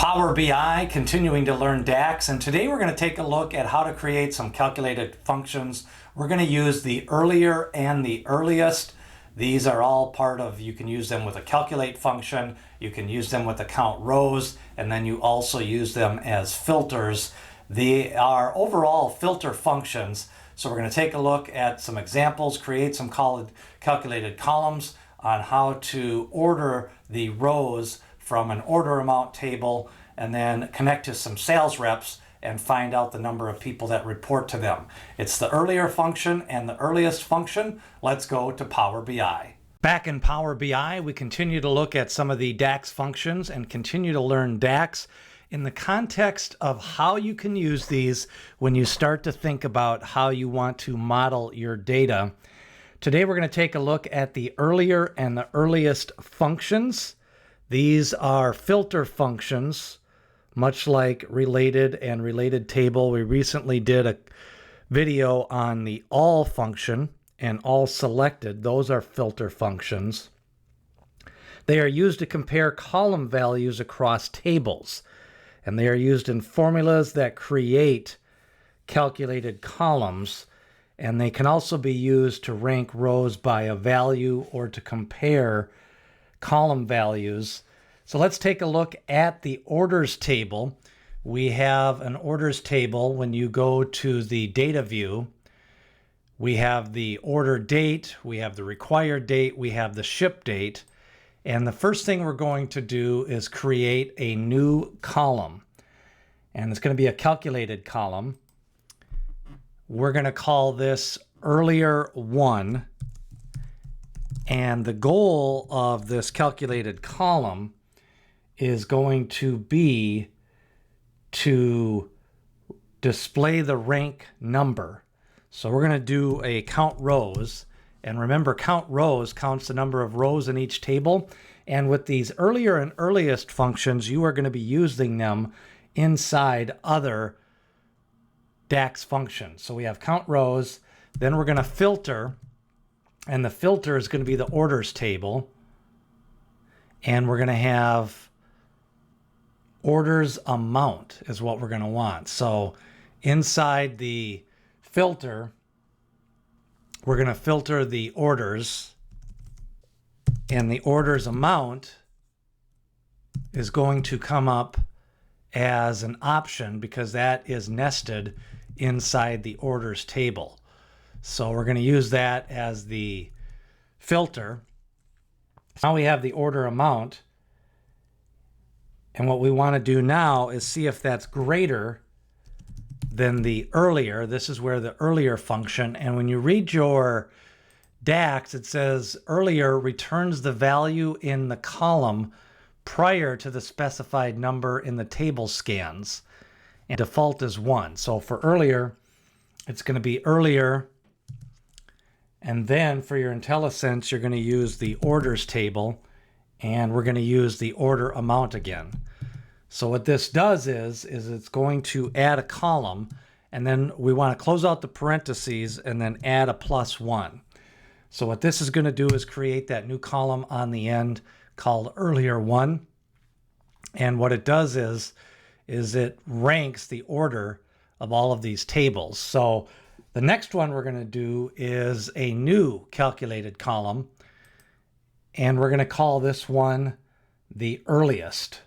Power BI, continuing to learn DAX, and today we're going to take a look at how to create some calculated functions. We're going to use the earlier and the earliest. These are all part of, you can use them with a calculate function, you can use them with a count rows, and then you also use them as filters. They are overall filter functions. So we're going to take a look at some examples, create some calculated columns on how to order the rows from an order amount table, and then connect to some sales reps and find out the number of people that report to them. It's the earlier function and the earliest function. Let's go to Power BI. Back in Power BI, we continue to look at some of the DAX functions and continue to learn DAX in the context of how you can use these when you start to think about how you want to model your data. Today we're going to take a look at the earlier and the earliest functions. These are filter functions, much like related and related table. We recently did a video on the all function and all selected. Those are filter functions. They are used to compare column values across tables, and they are used in formulas that create calculated columns, and they can also be used to rank rows by a value or to compare column values. So let's take a look at the orders table. We have an orders table. When you go to the data view, we have the order date, we have the required date, we have the ship date. And the first thing we're going to do is create a new column. And it's going to be a calculated column. We're going to call this earlier 1. And the goal of this calculated column is going to be to display the rank number. So we're going to do a count rows. And remember, count rows counts the number of rows in each table. And with these earlier and earliest functions, you are going to be using them inside other DAX functions. So we have count rows, then we're going to filter, and the filter is going to be the orders table. And we're going to have orders amount is what we're going to want. So inside the filter, we're going to filter the orders, and the orders amount is going to come up as an option because that is nested inside the orders table. So we're going to use that as the filter. Now we have the order amount, and what we want to do now is see if that's greater than the earlier. This is where the earlier function, and when you read your DAX, it says earlier returns the value in the column prior to the specified number in the table scans, and default is 1. So for earlier, it's going to be earlier, and then for your IntelliSense, you're going to use the orders table, and we're going to use the order amount again. So what this does is it's going to add a column, and then we want to close out the parentheses and then add a +1. So what this is going to do is create that new column on the end called earlier 1. And what it does is it ranks the order of all of these tables. So the next one we're going to do is a new calculated column, and we're going to call this one the earliest.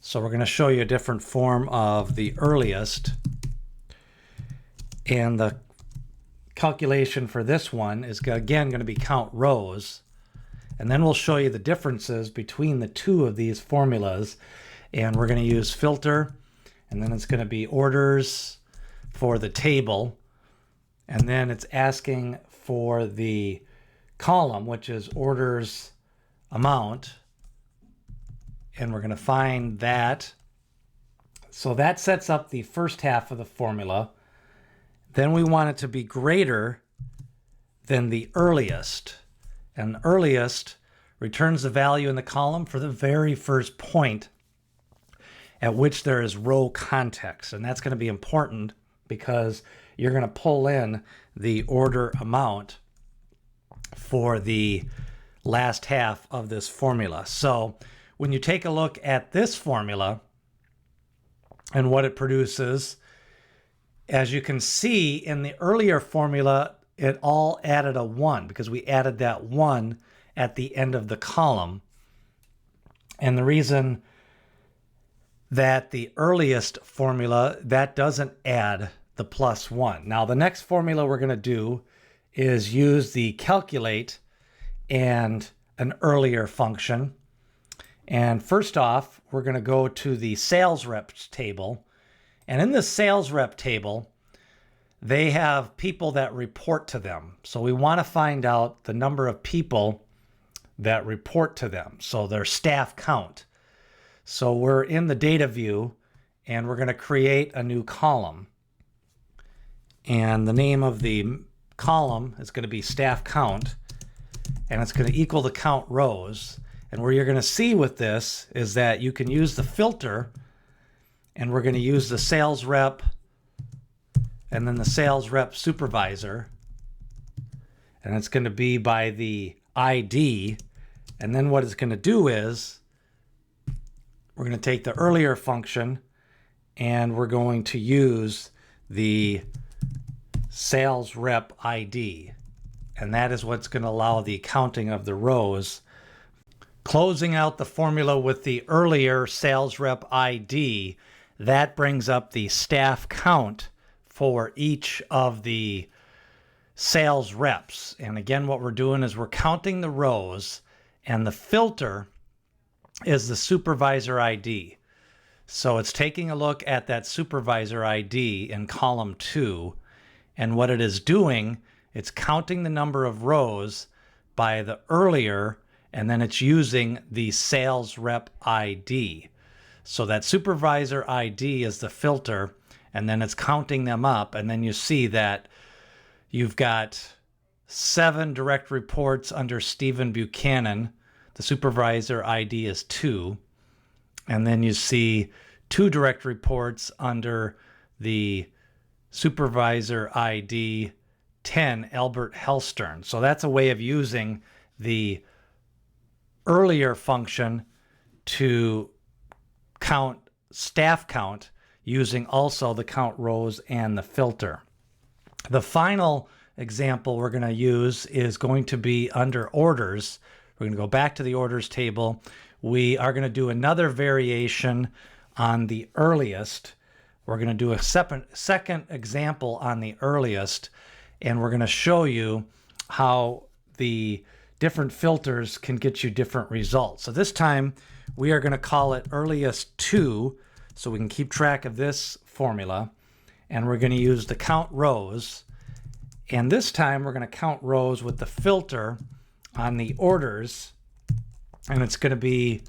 So we're going to show you a different form of the earliest. And the calculation for this one is, again, going to be count rows. And then we'll show you the differences between the two of these formulas. And we're going to use filter, and then it's going to be orders for the table. And then it's asking for the column, which is orders amount. And we're going to find that. So that sets up the first half of the formula. Then we want it to be greater than the earliest. And the earliest returns the value in the column for the very first point at which there is row context. And that's going to be important because you're going to pull in the order amount for the last half of this formula. So when you take a look at this formula, And what it produces, as you can see in the earlier formula, it all added a 1 because we added that 1 at the end of the column. And the reason that the earliest formula, that doesn't add the +1. Now, the next formula we're going to do is use the calculate and an earlier function. And first off, we're going to go to the sales reps table. And in the sales rep table, they have people that report to them. So we want to find out the number of people that report to them. So their staff count. So we're in the data view and we're going to create a new column. And the name of the column is going to be staff count, and it's going to equal the count rows. And what you're going to see with this is that you can use the filter, and we're going to use the sales rep and then the sales rep supervisor, and it's going to be by the ID. And then what it's going to do is we're going to take the earlier function and we're going to use the sales rep ID. And that is what's going to allow the counting of the rows. Closing out the formula with the earlier sales rep ID, that brings up the staff count for each of the sales reps. And again, what we're doing is we're counting the rows, and the filter is the supervisor ID. So it's taking a look at that supervisor ID in column 2, and what it is doing, it's counting the number of rows by the earlier, and then it's using the sales rep ID. So that supervisor ID is the filter, and then it's counting them up, and then you see that you've got 7 direct reports under Stephen Buchanan. The supervisor ID is 2. And then you see 2 direct reports under the supervisor ID 10, Albert Hellstern. So that's a way of using the earlier function to count staff count using also the count rows and the filter. The final example we're going to use is going to be under orders. We're going to go back to the orders table. We are going to do another variation on the earliest. We're going to do a second example on the earliest, and we're going to show you how the different filters can get you different results. So this time we are going to call it earliest 2, so we can keep track of this formula, and we're going to use the count rows. And this time we're going to count rows with the filter on the orders, and it's going to be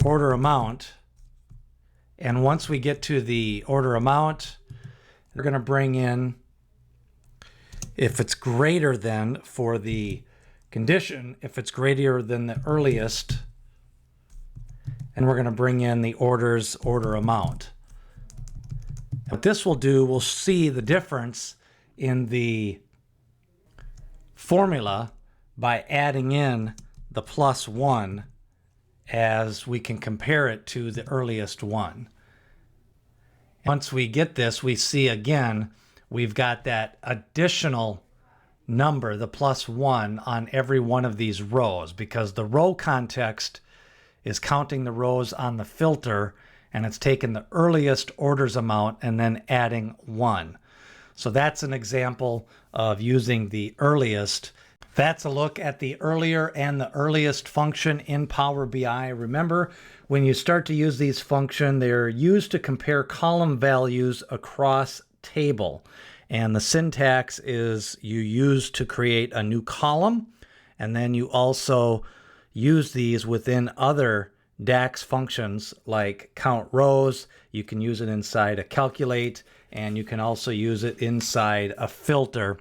order amount. And once we get to the order amount, we're going to bring in, if it's greater than, for the condition, if it's greater than the earliest, and we're going to bring in the order's order amount. What this will do, we'll see the difference in the formula by adding in the +1 as we can compare it to the earliest one. Once we get this, we see again, we've got that additional number, the +1, on every one of these rows, because the row context is counting the rows on the filter, and it's taking the earliest orders amount and then adding 1. So that's an example of using the earliest. That's a look at the earlier and the earliest function in Power BI. Remember, when you start to use these functions, they're used to compare column values across table. And the syntax is you use to create a new column, and then you also use these within other DAX functions like count rows. You can use it inside a calculate, and you can also use it inside a filter.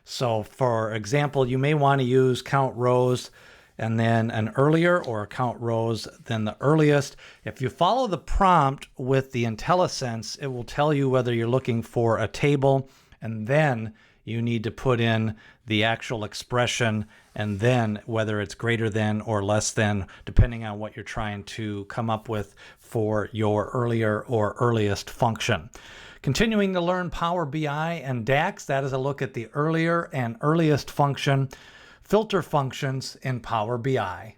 So for example, you may want to use count rows and then an earlier, or count rows then the earliest. If you follow the prompt with the IntelliSense, it will tell you whether you're looking for a table, and then you need to put in the actual expression, and then whether it's greater than or less than, depending on what you're trying to come up with for your earlier or earliest function. Continuing to learn Power BI and DAX, that is a look at the earlier and earliest function filter functions in Power BI.